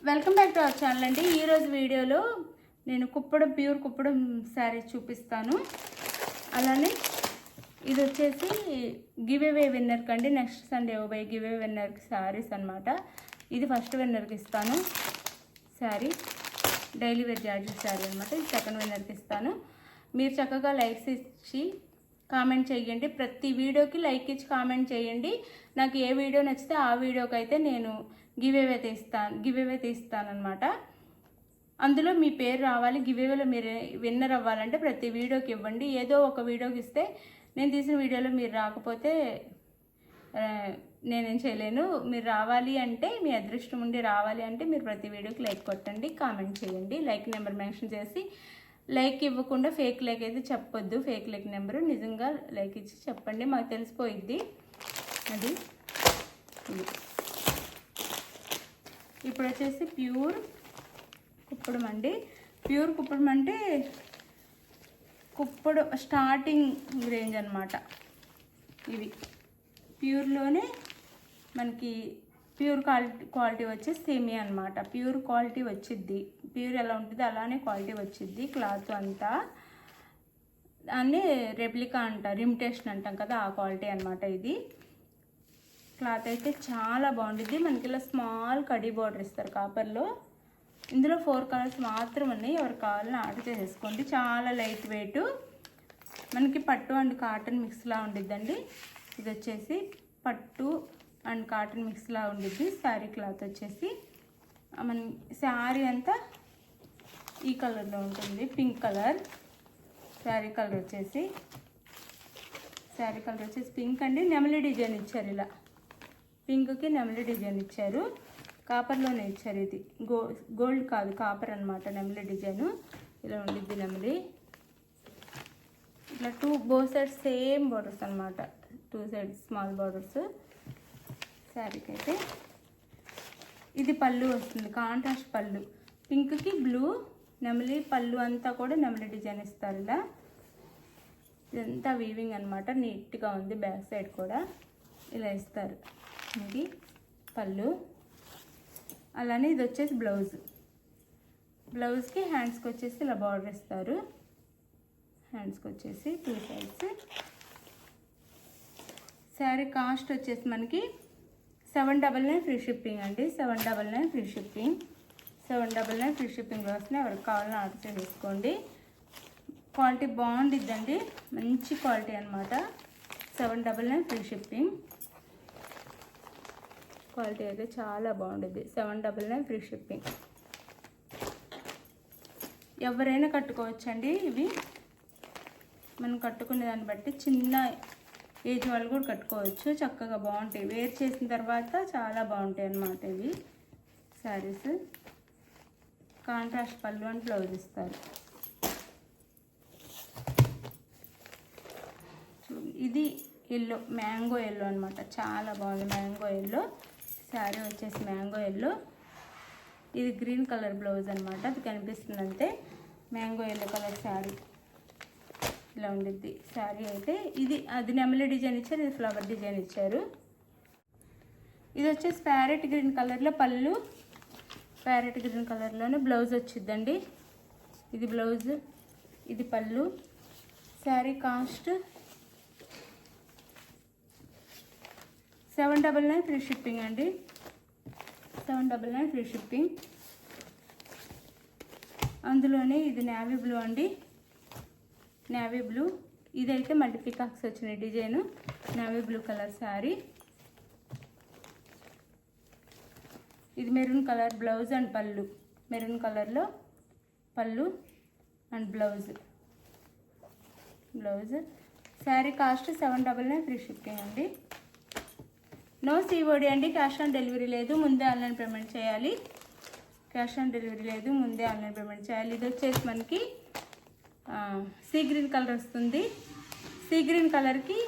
Welcome back to our channel అండి. ఈరోజు వీడియోలో నేను ప్యూర్ కుప్పడం శారీ చూపిస్తాను. అలానే ఇది వచ్చేసి గివ్ అవే విన్నర్కి అండి. నెక్స్ట్ సండే ఇవ్వబోయే గివ్ అవే విన్నర్కి శారీస్ అనమాట. ఇది ఫస్ట్ విన్నర్కి ఇస్తాను sari, daily wear georgette sari అనమాట. ఇది సెకండ్ విన్నర్కి ఇస్తాను. మీరు చక్కగా లైక్స్ ఇచ్చి కామెంట్ చేయండి. ప్రతి వీడియోకి లైక్ ఇచ్చి కామెంట్ చేయండి. నాకు ఏ వీడియో నచ్చితే ఆ వీడియోకి అయితే నేను గివ్ అవే తీస్తాను అనమాట. అందులో మీ పేరు రావాలి. గివ్ అవేలో మీరు విన్నర్ అవ్వాలంటే ప్రతి వీడియోకి ఇవ్వండి. ఏదో ఒక వీడియోకి ఇస్తే నేను తీసిన వీడియోలో మీరు రాకపోతే నేనేం చేయలేను. మీరు రావాలి అంటే, మీ అదృష్టం ఉండి రావాలి అంటే మీరు ప్రతి వీడియోకి లైక్ కొట్టండి, కామెంట్ చేయండి. లైక్ నెంబర్ మెన్షన్ చేసి, లైక్ ఇవ్వకుండా ఫేక్ లైక్ అయితే చెప్పొద్దు. ఫేక్ లైక్ నెంబరు నిజంగా లైక్ ఇచ్చి చెప్పండి, మాకు తెలిసిపోయిద్ది. అది ఇప్పుడు వచ్చేసి ప్యూర్ కుప్పడం అండి. ప్యూర్ కుప్పడం అంటే కుప్పడం స్టార్టింగ్ రేంజ్ అనమాట. ఇవి ప్యూర్లోనే మనకి ప్యూర్ క్వాలిటీ వచ్చేసి సేమియా అనమాట. ప్యూర్ క్వాలిటీ వచ్చిద్ది. ప్యూర్ ఎలా ఉంటుంది అలానే క్వాలిటీ వచ్చిద్ది. క్లాత్ అంతా అన్నీ రెప్లికా అంటారు, ఇమిటేషన్ అంటాం కదా, ఆ క్వాలిటీ అనమాట. ఇది క్లాత్ అయితే చాలా బాగుంటుంది. మనకి ఇలా స్మాల్ కడీ బార్డర్ ఇస్తారు కాపర్లో. ఇందులో 4 కలర్స్ మాత్రం ఉన్నాయి. ఎవరికి కావాలని ఆర్డర్ చేసేసుకోండి. చాలా లైట్ వెయిట్, మనకి పట్టు అండ్ కాటన్ మిక్స్లా ఉండిద్దండి. ఇది వచ్చేసి పట్టు అండ్ కాటన్ మిక్స్లా ఉండిద్ది. శారీ క్లాత్ వచ్చేసి మన శారీ అంతా ఈ కలర్లో ఉంటుంది, పింక్ కలర్. శారీ కలర్ వచ్చేసి పింక్ అండి. నెమలి డిజైన్ ఇచ్చారు. ఇలా పింక్కి నెమలి డిజైన్ ఇచ్చారు. కాపర్లోనే ఇచ్చారు. ఇది గోల్డ్ కాదు, కాపర్ అనమాట. నెమలి డిజైను ఇలా ఉండిద్ది. నెమలి ఇట్లా బోత్ సైడ్స్ సేమ్ బార్డర్స్ అనమాట. 2 సైడ్స్ స్మాల్ బార్డర్స్. శారీకి అయితే ఇది పళ్ళు వస్తుంది, కాంట్రాస్ట్ పళ్ళు. పింక్కి బ్లూ నెమలి పళ్ళు అంతా కూడా నెమలి డిజైన్ ఇస్తారు. ఇలా ఇదంతా వీవింగ్ అనమాట. నీట్గా ఉంది. బ్యాక్ సైడ్ కూడా ఇలా ఇస్తారు. ఇది పళ్ళు. అలానే ఇది వచ్చేసి బ్లౌజ్కి హ్యాండ్స్కి వచ్చేసి ఇలా బార్డర్ ఇస్తారు. హ్యాండ్స్కి వచ్చేసి 2 సైడ్స్. శారీ కాస్ట్ వచ్చేసి మనకి 799 ఫ్రీ షిప్పింగ్ అండి. 799 ఫ్రీ షిప్పింగ్. 799 ఫ్రీ షిప్పింగ్ వస్తుంది. ఎవరికి కావాలని ఆర్డర్ చేసుకోండి. క్వాలిటీ బాగుండిద్దండి, మంచి క్వాలిటీ అనమాట. 799 ఫ్రీ షిప్పింగ్. క్వాలిటీ అయితే చాలా బాగుంటుంది. 799 ఫ్రీ షిప్పింగ్. ఎవరైనా కట్టుకోవచ్చండి. ఇవి మనం కట్టుకునే దాన్ని బట్టి చిన్న ఏజ్ వాళ్ళు కూడా కట్టుకోవచ్చు. చక్కగా బాగుంటాయి. వేర్ చేసిన తర్వాత చాలా బాగుంటాయి అన్నమాట. ఇవి శారీస్ కాంట్రాస్ట్ పళ్ళు అని బ్లౌజ్ ఇస్తారు. ఇది ఎల్లో, మ్యాంగో ఎల్లో అనమాట. చాలా బాగుంది. మ్యాంగో ఎల్లో శారీ వచ్చేసి మ్యాంగో ఎల్లో. ఇది గ్రీన్ కలర్ బ్లౌజ్ అనమాట. అది కనిపిస్తుంది అంతే. మ్యాంగో ఎల్లో కలర్ శారీ ఇలా ఉండిద్ది. శారీ అయితే అది నెమలి డిజైన్ ఇచ్చారు, ఇది ఫ్లవర్ డిజైన్ ఇచ్చారు. ఇది వచ్చేసి ప్యారెట్ గ్రీన్ కలర్లో పళ్ళు, ప్యారెట్ గ్రీన్ కలర్లోనే బ్లౌజ్ వచ్చిద్దండి. ఇది బ్లౌజ్, ఇది పళ్ళు. శారీ కాస్ట్ 799 ఫ్రీ షిప్పింగ్ అండి. 799 ఫ్రీ షిప్పింగ్. అందులోనే ఇది నేవీ బ్లూ అండి. Navy blue. ఇదైతే మల్టీ పికాక్స్ వచ్చిన design. Navy blue colour sari. ఇది మెరూన్ కలర్ బ్లౌజ్ అండ్ పళ్ళు. మెరూన్ కలర్లో పళ్ళు and blouse. Sari cost 799 free shipping అండి. నో సిఓడి అండి. క్యాష్ ఆన్ డెలివరీ లేదు, ముందే ఆన్లైన్ పేమెంట్ చేయాలి. క్యాష్ ఆన్ డెలివరీ లేదు, ముందే ఆన్లైన్ పేమెంట్ చేయాలి. ఇది వచ్చేసి మనకి సీ గ్రీన్ కలర్ వస్తుంది. సీ గ్రీన్ కలర్కి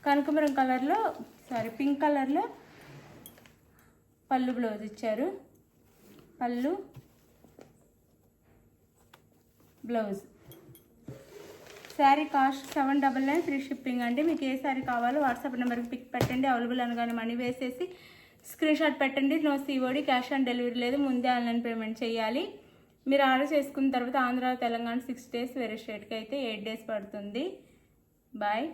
కనకమరం కలర్లో పింక్ కలర్లో పళ్ళు బ్లౌజ్ ఇచ్చారు. పళ్ళు blouse. Sari cost 799 free shipping అండి. మీకు ఏ శారీ కావాలో వాట్సాప్ నెంబర్కి పిక్ పెట్టండి. అవైలబుల్ అనగానే మనీ వేసేసి స్క్రీన్ షాట్ పెట్టండి. No COD, cash on delivery లేదు, ముందే ఆన్లైన్ పేమెంట్ చేయాలి. మీరు ఆర్డర్ చేసుకున్న తర్వాత ఆంధ్ర తెలంగాణ 6 days, వేరే స్టేట్కి అయితే 8 days పడుతుంది. బాయ్,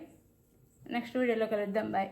నెక్స్ట్ వీడియోలో కలుద్దాం. బాయ్.